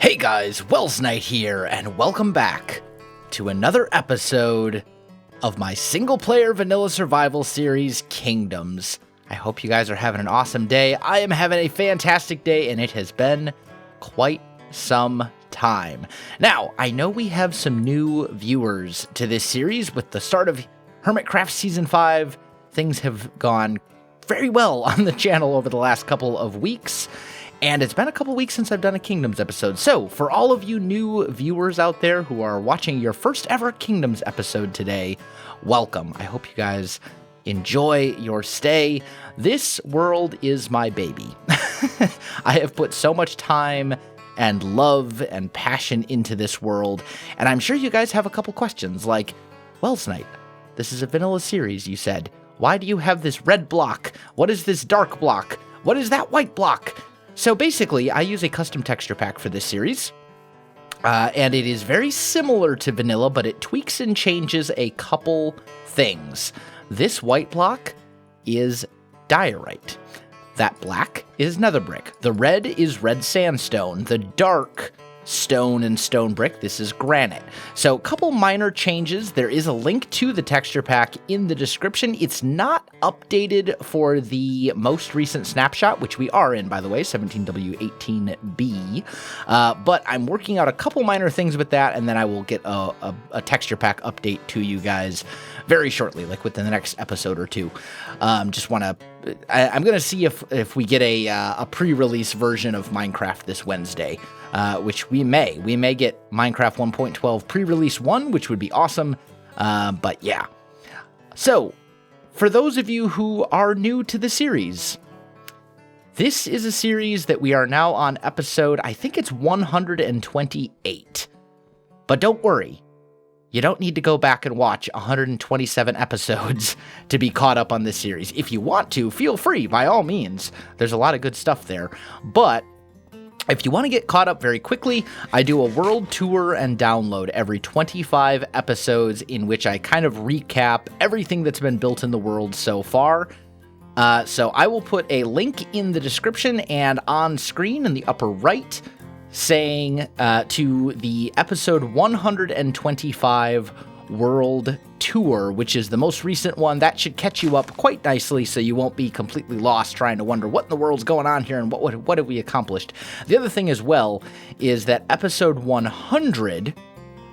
Hey guys, Welsknight here, and welcome back to another episode of my single-player vanilla survival series, Kingdoms. I hope you guys are having an awesome day. I am having a fantastic day, and it has been quite some time. Now, I know we have some new viewers to this series. With the start of Hermitcraft Season 5, things have gone very well on the channel over the last couple of weeks. And it's been a couple weeks since I've done a Kingdoms episode. So, for all of you new viewers out there who are watching your first ever Kingdoms episode today, welcome. I hope you guys enjoy your stay. This world is my baby. I have put so much time and love and passion into this world, and I'm sure you guys have a couple questions like, Welsknight, this is a vanilla series, you said. Why do you have this red block? What is this dark block? What is that white block? So basically, I use a custom texture pack for this series, and it is very similar to vanilla, but it tweaks and changes a couple things. This white block is diorite. That black is nether brick. The red is red sandstone. The dark stone and stone brick, this is granite. So a couple minor changes. There is a link to the texture pack in the description. It's not updated for the most recent snapshot, which we are in, by the way, 17W18B. But I'm working out a couple minor things with that, and then I will get a texture pack update to you guys very shortly, like within the next episode or two. I'm going to see if we get a pre-release version of Minecraft this Wednesday. Which we may. We may get Minecraft 1.12 pre-release 1, which would be awesome. But yeah. So, for those of you who are new to the series, this is a series that we are now on episode, I think it's 128. But don't worry. You don't need to go back and watch 127 episodes to be caught up on this series. If you want to, feel free, by all means. There's a lot of good stuff there. But if you want to get caught up very quickly, I do a world tour and download every 25 episodes in which I kind of recap everything that's been built in the world so far. So I will put a link in the description and on screen in the upper right saying to the episode 125 world tour, which is the most recent one. That should catch you up quite nicely so you won't be completely lost trying to wonder what in the world's going on here and what have we accomplished. The other thing as well is that episode 100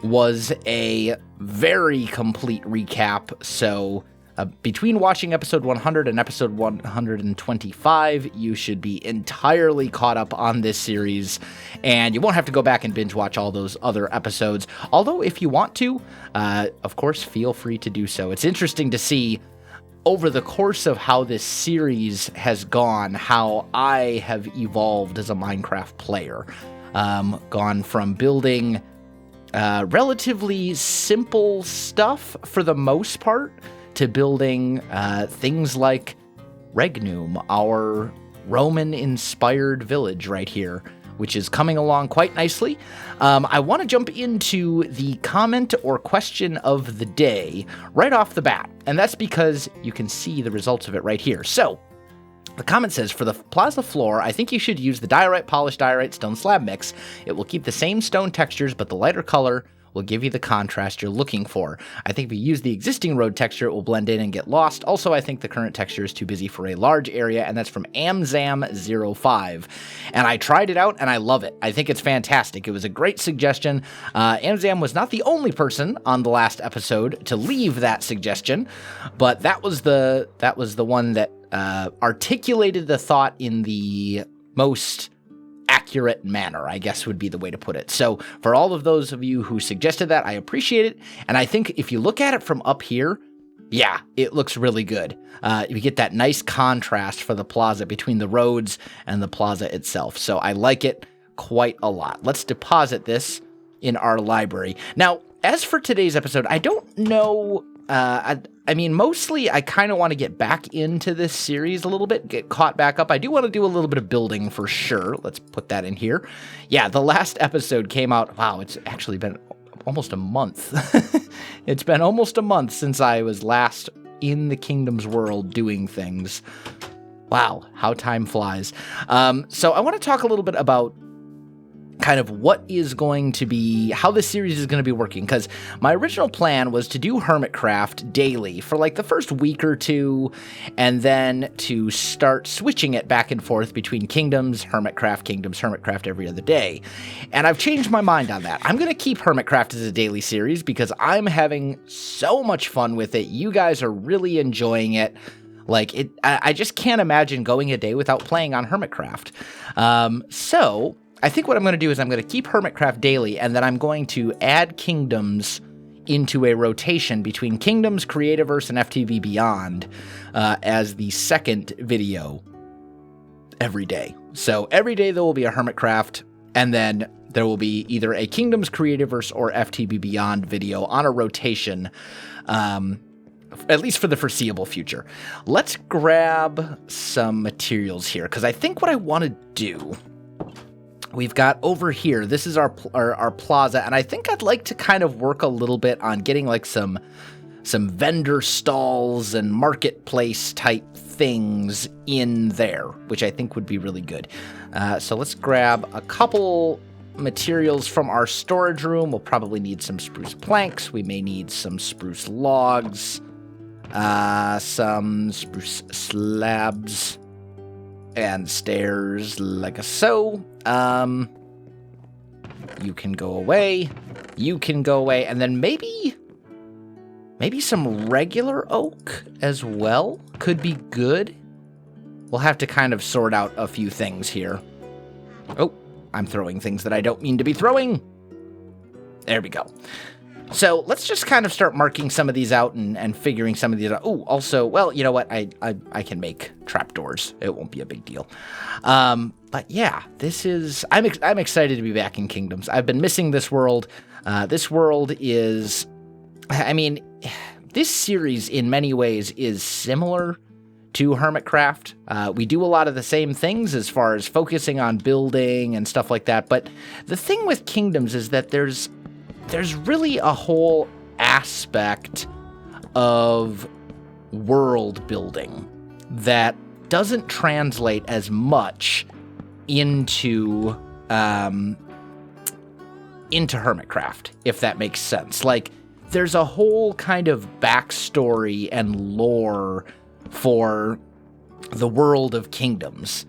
was a very complete recap, so between watching episode 100 and episode 125, you should be entirely caught up on this series, and you won't have to go back and binge watch all those other episodes. Although, if you want to, of course, feel free to do so. It's interesting to see over the course of how this series has gone, how I have evolved as a Minecraft player. Gone from building relatively simple stuff for the most part, to building things like Regnum, our Roman-inspired village right here, which is coming along quite nicely. I want to jump into the comment or question of the day right off the bat, and that's because you can see the results of it right here. So, the comment says, for the Plaza floor, I think you should use the diorite polished diorite stone slab mix. It will keep the same stone textures, but the lighter color will give you the contrast you're looking for. I think if you use the existing road texture, it will blend in and get lost. Also, I think the current texture is too busy for a large area, and that's from Amzam05. And I tried it out, and I love it. I think it's fantastic. It was a great suggestion. Amzam was not the only person on the last episode to leave that suggestion, but that was the one that articulated the thought in the most accurate manner, I guess would be the way to put it. So for all of those of you who suggested that, I appreciate it. And I think if you look at it from up here, yeah, it looks really good. You get that nice contrast for the plaza between the roads and the plaza itself. So I like it quite a lot. Let's deposit this in our library. Now, as for today's episode, I don't know. I mean, mostly I kind of want to get back into this series a little bit, get caught back up. I do want to do a little bit of building for sure. Let's put that in here. Yeah, the last episode came out. Wow, it's actually been almost a month. It's been almost a month since I was last in the Kingdoms world doing things. Wow, how time flies. So I want to talk a little bit about kind of what is going to be, how this series is going to be working, because my original plan was to do Hermitcraft daily for like the first week or two, and then to start switching it back and forth between Kingdoms, Hermitcraft every other day. And I've changed my mind on that. I'm going to keep Hermitcraft as a daily series because I'm having so much fun with it. You guys are really enjoying it. Like, I just can't imagine going a day without playing on Hermitcraft. So I think what I'm going to do is I'm going to keep Hermitcraft daily, and then I'm going to add Kingdoms into a rotation between Kingdoms, Creativerse, and FTV Beyond as the second video every day. So every day there will be a Hermitcraft, and then there will be either a Kingdoms, Creativerse, or FTV Beyond video on a rotation, at least for the foreseeable future. Let's grab some materials here, because I think what I want to do, we've got over here, this is our plaza, and I think I'd like to kind of work a little bit on getting like some vendor stalls and marketplace type things in there, which I think would be really good. So let's grab a couple materials from our storage room. We'll probably need some spruce planks. We may need some spruce logs, some spruce slabs, and stairs like so. You can go away. You can go away. And then maybe some regular oak as well could be good. We'll have to kind of sort out a few things here. Oh, I'm throwing things that I don't mean to be throwing. There we go. So let's just kind of start marking some of these out and figuring some of these out. Oh, also, well, you know what? I can make trapdoors. It won't be a big deal. But yeah, I'm excited to be back in Kingdoms. I've been missing this world. This world is, I mean, this series in many ways is similar to Hermitcraft. We do a lot of the same things as far as focusing on building and stuff like that. But the thing with Kingdoms is that there's really a whole aspect of world building that doesn't translate as much into Hermitcraft, if that makes sense. Like, there's a whole kind of backstory and lore for the world of Kingdoms,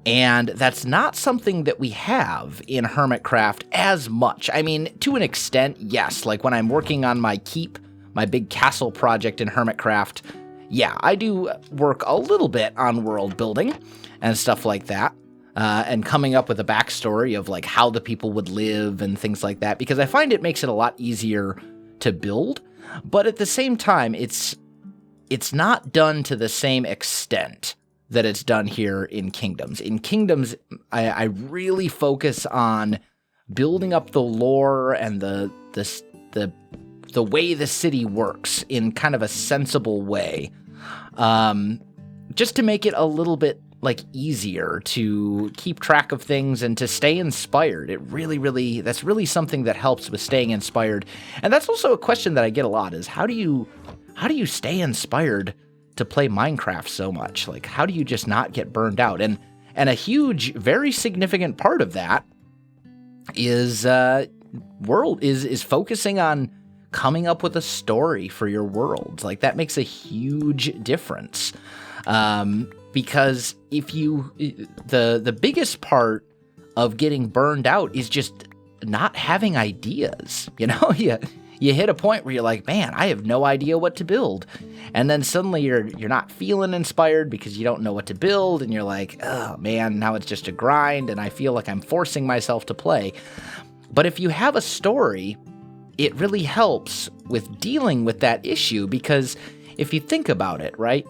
and that's not something that we have in Hermitcraft as much. I mean, to an extent, yes. Like when I'm working on my keep, my big castle project in Hermitcraft, yeah, I do work a little bit on world building and stuff like that, and coming up with a backstory of like how the people would live and things like that, because I find it makes it a lot easier to build. But at the same time, it's not done to the same extent that it's done here in Kingdoms. In Kingdoms, I really focus on building up the lore and the way the city works in kind of a sensible way, just to make it a little bit like easier to keep track of things and to stay inspired. That's really something that helps with staying inspired. And that's also a question that I get a lot, is how do you stay inspired to play Minecraft so much? Like, how do you just not get burned out? And a huge, very significant part of that is is focusing on coming up with a story for your world. Like, that makes a huge difference. Because if the biggest part of getting burned out is just not having ideas. You know, you hit a point where you're like, man, I have no idea what to build. And then suddenly you're not feeling inspired because you don't know what to build. And you're like, oh man, now it's just a grind. And I feel like I'm forcing myself to play. But if you have a story, it really helps with dealing with that issue. Because if you think about it, right,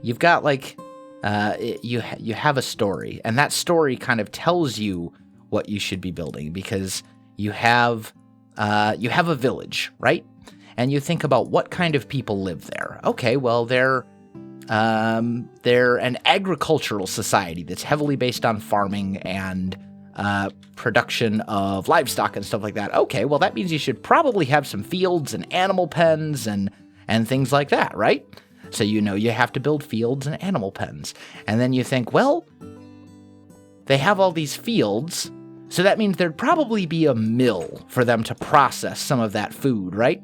you've got like, you have a story, and that story kind of tells you what you should be building, because you have a village, right? And you think about what kind of people live there. Okay, well, they're an agricultural society that's heavily based on farming and production of livestock and stuff like that. Okay, well, that means you should probably have some fields and animal pens and things like that, right? So you know you have to build fields and animal pens. And then you think, well, they have all these fields. So that means there'd probably be a mill for them to process some of that food, right?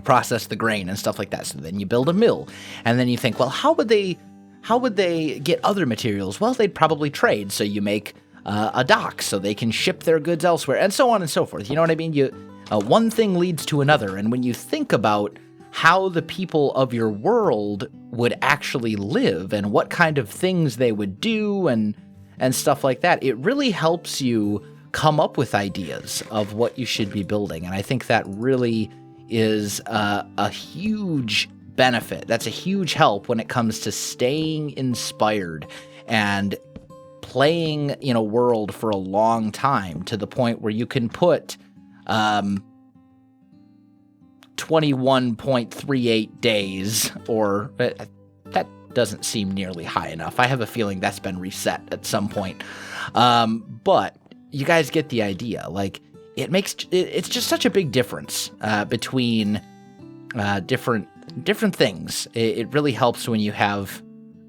Process the grain and stuff like that. So then you build a mill, and then you think, well, how would they get other materials? Well, they'd probably trade. So you make a dock so they can ship their goods elsewhere, and so on and so forth. You know what I mean? One thing leads to another, and when you think about how the people of your world would actually live and what kind of things they would do and stuff like that, it really helps you come up with ideas of what you should be building. And I think that really is a huge benefit. That's a huge help when it comes to staying inspired and playing in a world for a long time, to the point where you can put 21.38 days, or that doesn't seem nearly high enough. I have a feeling that's been reset at some point. But you guys get the idea. Like, it's just such a big difference between different things. It really helps when you have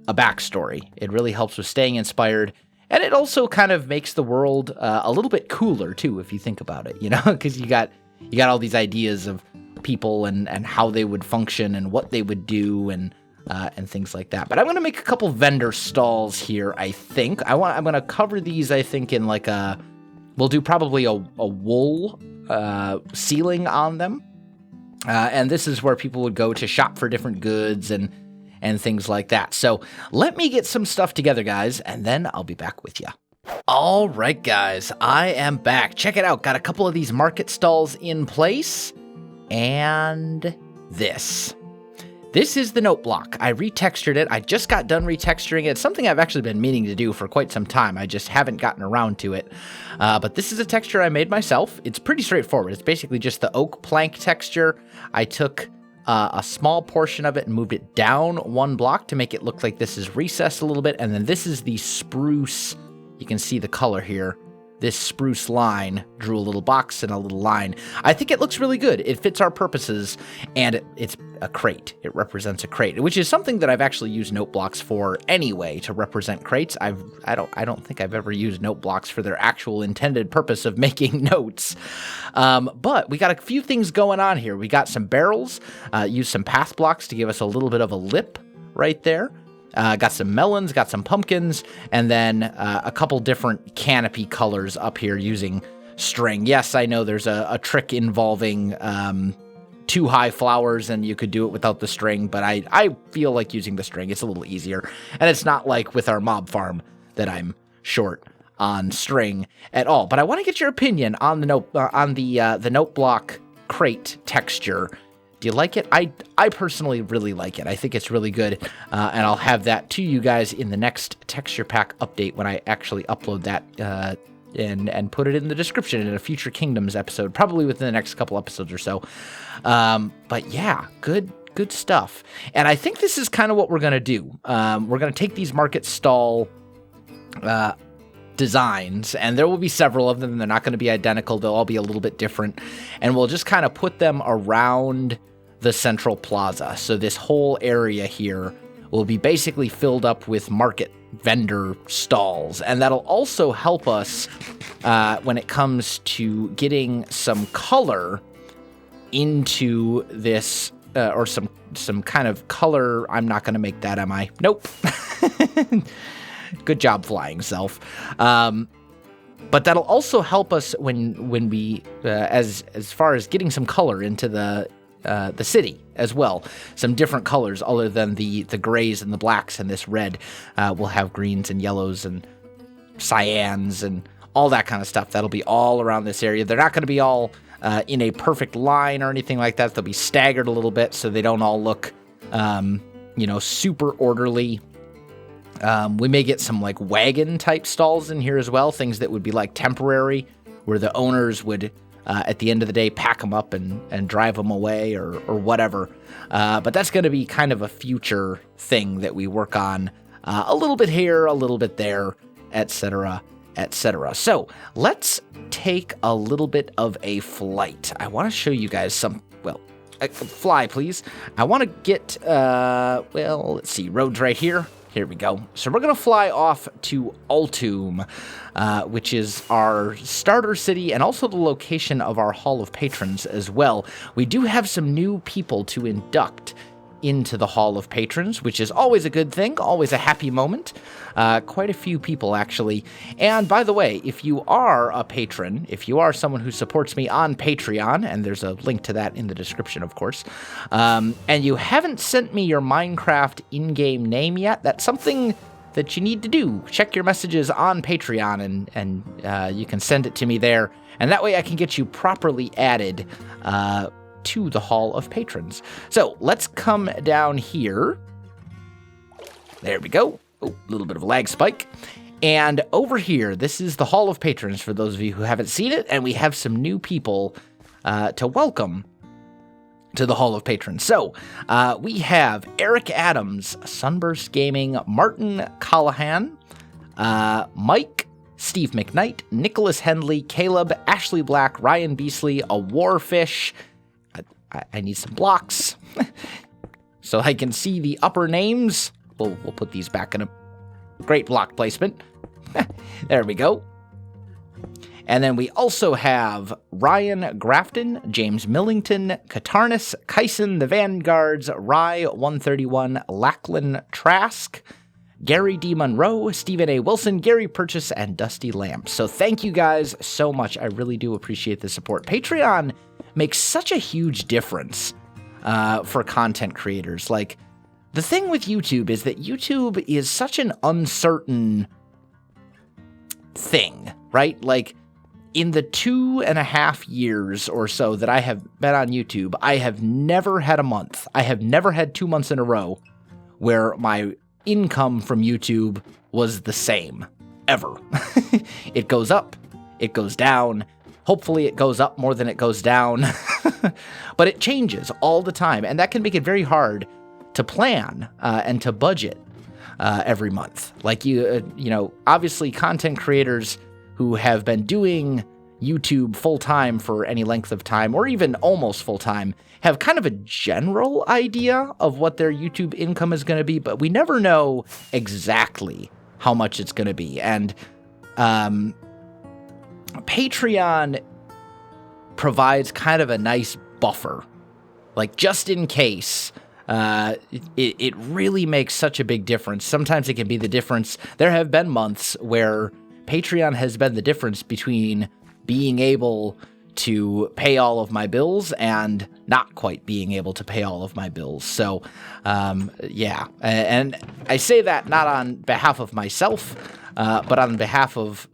a backstory. It really helps with staying inspired, and it also kind of makes the world a little bit cooler too, if you think about it. You know, because you got all these ideas of people and how they would function and what they would do and things like that. But I'm going to make a couple vendor stalls here, I think. I'm going to cover these, I think, in like we'll do probably a wool ceiling on them. And this is where people would go to shop for different goods and things like that. So let me get some stuff together, guys, and then I'll be back with you. All right, guys, I am back. Check it out. Got a couple of these market stalls in place. And this is the note block. I retextured it. I just got done retexturing it. It's something I've actually been meaning to do for quite some time. I just haven't gotten around to it. But this is a texture I made myself. It's pretty straightforward. It's basically just the oak plank texture. I took a small portion of it and moved it down one block to make it look like this is recessed a little bit. And then this is the spruce. You can see the color here. This spruce line, drew a little box and a little line. I think it looks really good. It fits our purposes, and it's a crate. It represents a crate, which is something that I've actually used note blocks for anyway, to represent crates. I don't think I've ever used note blocks for their actual intended purpose of making notes. But we got a few things going on here. We got some barrels, used some path blocks to give us a little bit of a lip right there. Got some melons, got some pumpkins, and then a couple different canopy colors up here using string. Yes, I know there's a trick involving 2 high flowers, and you could do it without the string, but I feel like using the string. It's a little easier, and it's not like with our mob farm that I'm short on string at all. But I want to get your opinion on the note block crate texture. Do you like it? I personally really like it. I think it's really good, and I'll have that to you guys in the next texture pack update when I actually upload that and put it in the description in a future Kingdoms episode, probably within the next couple episodes or so. But yeah, good stuff. And I think this is kind of what we're going to do. We're going to take these market stall designs, and there will be several of them. They're not going to be identical. They'll all be a little bit different, and we'll just kind of put them around the central plaza. So this whole area here will be basically filled up with market vendor stalls, and that'll also help us when it comes to getting some color into this, or some kind of color. I'm not going to make that, am I? Nope. Good job, flying self. But that'll also help us when we, as far as getting some color into the city as well. Some different colors other than the grays and the blacks and this red. We'll have greens and yellows and cyans and all that kind of stuff. That'll be all around this area. They're not going to be all in a perfect line or anything like that. They'll be staggered a little bit so they don't all look, super orderly. We may get some like wagon type stalls in here as well, things that would be like temporary, where the owners would at the end of the day pack them up and drive them away or whatever. But that's going to be kind of a future thing that we work on, a little bit here, a little bit there, etc., etc. So let's take a little bit of a flight. I want to show you guys fly, please. I want to get, let's see, roads right here. Here we go. So we're going to fly off to Altum, which is our starter city and also the location of our Hall of Patrons as well. We do have some new people to induct into the Hall of Patrons, which is always a good thing, always a happy moment. Quite a few people, actually. And by the way, if you are a patron, if you are someone who supports me on Patreon, and there's a link to that in the description, of course, and you haven't sent me your Minecraft in-game name yet, that's something that you need to do. Check your messages on Patreon, and you can send it to me there, and that way I can get you properly added to the Hall of Patrons. So let's come down here. There we go. Oh, a little bit of a lag spike. And over here, this is the Hall of Patrons for those of you who haven't seen it, and we have some new people to welcome to the Hall of Patrons. So we have Eric Adams, Sunburst Gaming, Martin Callahan, Mike, Steve McKnight, Nicholas Henley, Caleb, Ashley Black, Ryan Beasley, a Warfish. I need some blocks so I can see the upper names. We'll put these back in a great block placement. There we go. And then we also have Ryan Grafton, James Millington, Katarnis, Kyson, the Vanguards, Rye 131, Lachlan Trask, Gary D. Monroe, Stephen A. Wilson, Gary Purchase, and Dusty Lamp. So thank you guys so much. I really do appreciate the support. Patreon makes such a huge difference for content creators. Like, the thing with YouTube is that YouTube is such an uncertain thing, right? Like, in the 2.5 years or so that I have been on YouTube, I have never had a month. I have never had 2 months in a row where my income from YouTube was the same, ever. It goes up, it goes down. Hopefully it goes up more than it goes down, but it changes all the time, and that can make it very hard to plan and to budget every month. Like you know, obviously content creators who have been doing YouTube full-time for any length of time, or even almost full-time, have kind of a general idea of what their YouTube income is going to be, but we never know exactly how much it's going to be. And Patreon provides kind of a nice buffer, like just in case. It really makes such a big difference. Sometimes it can be the difference. There have been months where Patreon has been the difference between being able to pay all of my bills and not quite being able to pay all of my bills. So, yeah. And I say that not on behalf of myself, but on behalf of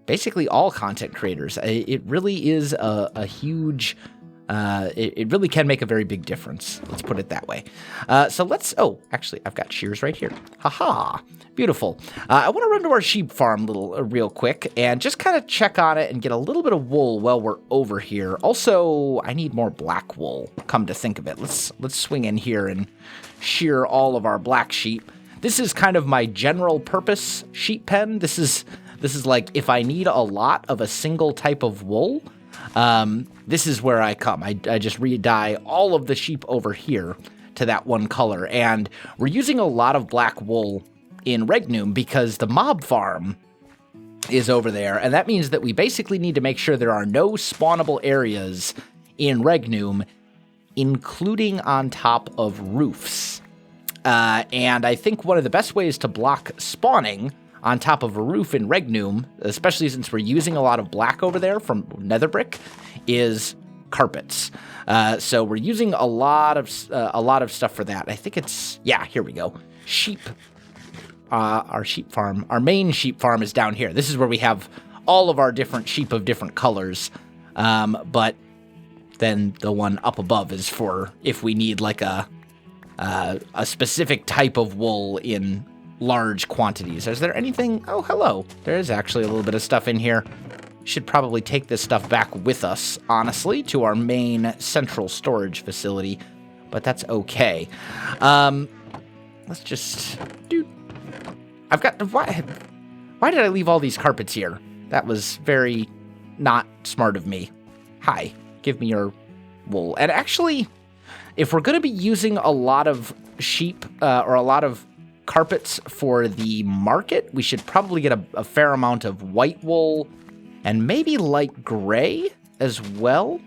basically all content creators. It really is a huge, it really can make a very big difference. Let's put it that way. So let's, oh, actually, I've got shears right here. Haha, beautiful. I want to run to our sheep farm real quick and just kind of check on it and get a little bit of wool while we're over here. Also, I need more black wool, come to think of it. Let's swing in here and shear all of our black sheep. This is kind of my general purpose sheep pen. This is like if I need a lot of a single type of wool, this is where I come. I just re-dye all of the sheep over here to that one color. And we're using a lot of black wool in Regnum because the mob farm is over there. And that means that we basically need to make sure there are no spawnable areas in Regnum, including on top of roofs. And I think one of the best ways to block spawning on top of a roof in Regnum, especially since we're using a lot of black over there from nether brick, is carpets. So we're using a lot of stuff for that. I think it's, yeah, here we go. Sheep. Our sheep farm, our main sheep farm is down here. This is where we have all of our different sheep of different colors. But then the one up above is for if we need like a specific type of wool in large quantities. Is there anything? Oh, hello. There is actually a little bit of stuff in here. Should probably take this stuff back with us, honestly, to our main central storage facility, but that's okay. Let's just do. I've got. Why did I leave all these carpets here? That was very not smart of me. Hi, give me your wool. And actually, if we're going to be using a lot of sheep or a lot of carpets for the market. We should probably get a fair amount of white wool and maybe light gray as well,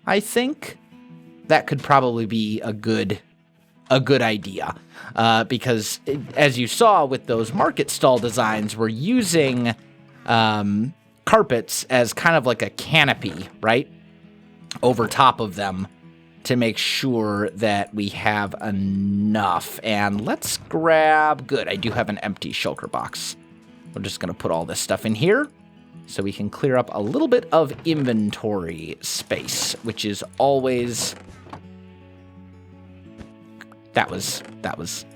I think. That could probably be a good idea, because as you saw with those market stall designs, we're using carpets as kind of like a canopy, right, over top of them to make sure that we have enough. And let's grab, good, I do have an empty shulker box. We're just going to put all this stuff in here so we can clear up a little bit of inventory space, which is always... That was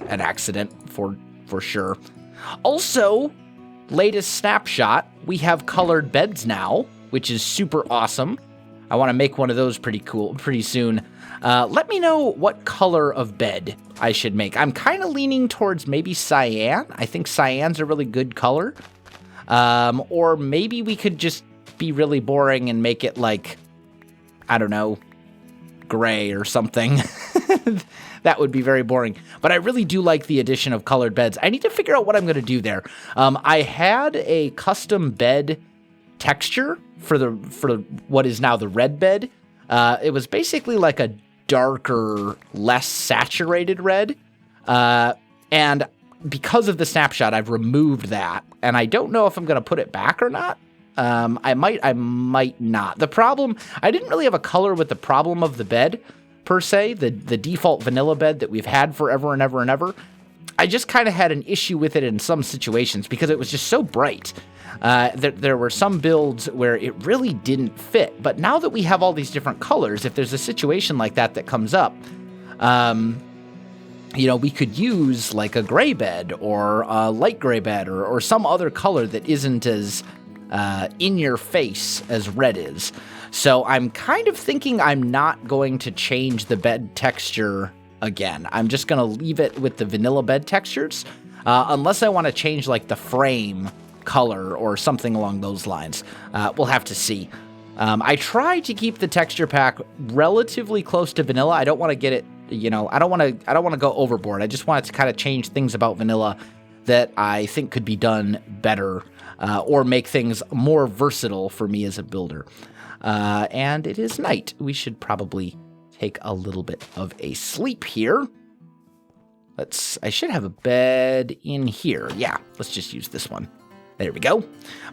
an accident for sure. Also, latest snapshot, we have colored beds now, which is super awesome. I want to make one of those pretty soon. Let me know what color of bed I should make. I'm kind of leaning towards maybe cyan. I think cyan's a really good color. Or maybe we could just be really boring and make it like, I don't know, gray or something. That would be very boring. But I really do like the addition of colored beds. I need to figure out what I'm going to do there. I had a custom bed texture for what is now the red bed. It was basically like a darker, less saturated red. And because of the snapshot, I've removed that. And I don't know if I'm going to put it back or not. I might not. The problem, I didn't really have a color with the problem of the bed, per se, the default vanilla bed that we've had forever and ever and ever. I just kind of had an issue with it in some situations because it was just so bright. There were some builds where it really didn't fit. But now that we have all these different colors, if there's a situation like that comes up, we could use like a gray bed or a light gray bed or some other color that isn't as in your face as red is. So I'm kind of thinking I'm not going to change the bed texture again. I'm just going to leave it with the vanilla bed textures, unless I want to change like the frame color or something along those lines. We'll have to see. I try to keep the texture pack relatively close to vanilla. I don't want to get it, I don't want to go overboard. I just want it to kind of change things about vanilla that I think could be done better, or make things more versatile for me as a builder. And it is night. We should probably take a little bit of a sleep here. I should have a bed in here. Yeah, let's just use this one. There we go.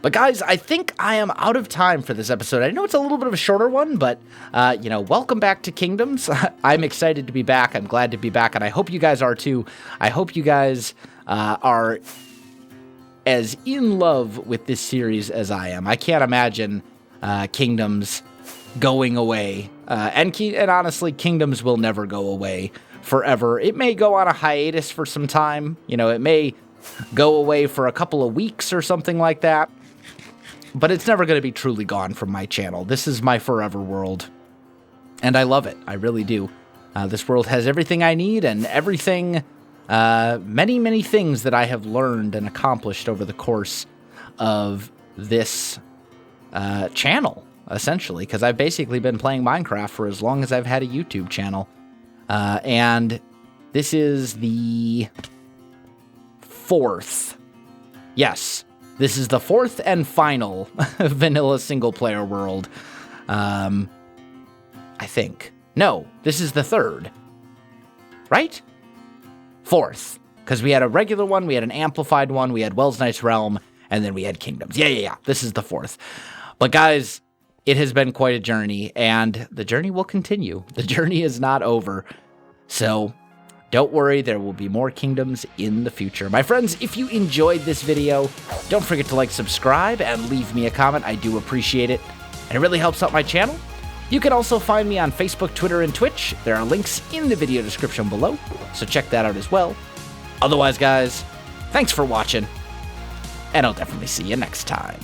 But guys, I think I am out of time for this episode. I know it's a little bit of a shorter one, but, welcome back to Kingdoms. I'm excited to be back. I'm glad to be back, and I hope you guys are too. I hope you guys are as in love with this series as I am. I can't imagine Kingdoms going away. And honestly, Kingdoms will never go away forever. It may go on a hiatus for some time. It may go away for a couple of weeks or something like that. But it's never going to be truly gone from my channel. This is my forever world. And I love it. I really do. This world has everything I need and everything, many, many things that I have learned and accomplished over the course of this channel, essentially, because I've basically been playing Minecraft for as long as I've had a YouTube channel. And this is the 4th. Yes, this is the 4th and final vanilla single-player world. I think. No, this is the 3rd. Right? 4th. Because we had a regular one, we had an amplified one, we had Welsknight's Realm, and then we had Kingdoms. Yeah. This is the 4th. But guys, it has been quite a journey, and the journey will continue. The journey is not over. So don't worry, there will be more Kingdoms in the future. My friends, if you enjoyed this video, don't forget to like, subscribe, and leave me a comment. I do appreciate it, and it really helps out my channel. You can also find me on Facebook, Twitter, and Twitch. There are links in the video description below, so check that out as well. Otherwise, guys, thanks for watching, and I'll definitely see you next time.